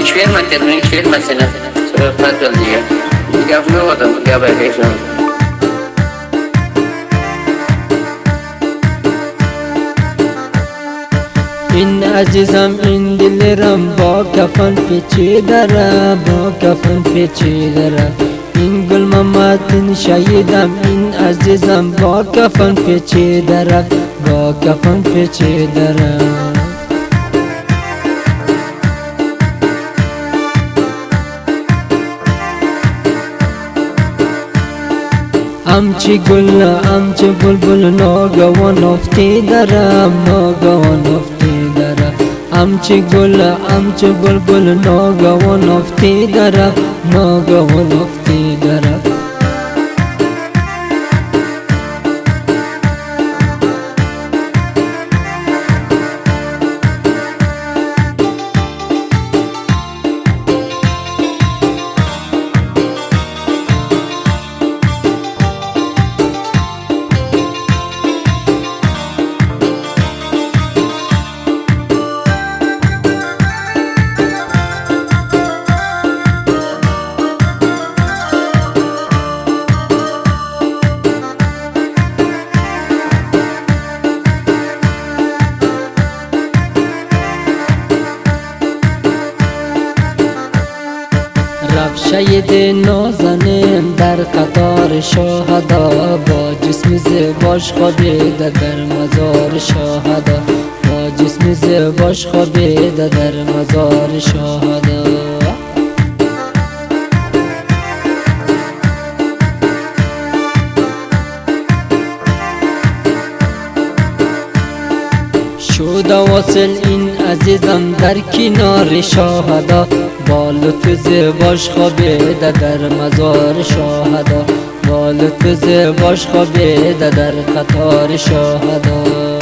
hiç verme termini, hiç vermesene. Sonra fazla diye. Yapmıyor adam, yapacağım. این عزیزم این دلرم با کفن پیچیده را با کفن پیچیده را این گل مماتین شهیدم این عزیزم با کفن پیچیده را با کفن پیچیده را همچی گل همچی بلبل ناگوان افتیده را ناگوان افتیده را همچی گل همچی بلبل ناگوان افتیده را ناگوان افتیده را رفت شهید نازنین در قطار شهدا با جسم زیباش خوابیده در مزار شهدا با جسم زیباش خوابیده در مزار شهدا شد واصل این عزیزم در کنار شهدا با لطف زیباش خوابیده در مزار شهدا با لطف زیباش خوابیده در قطار شهدا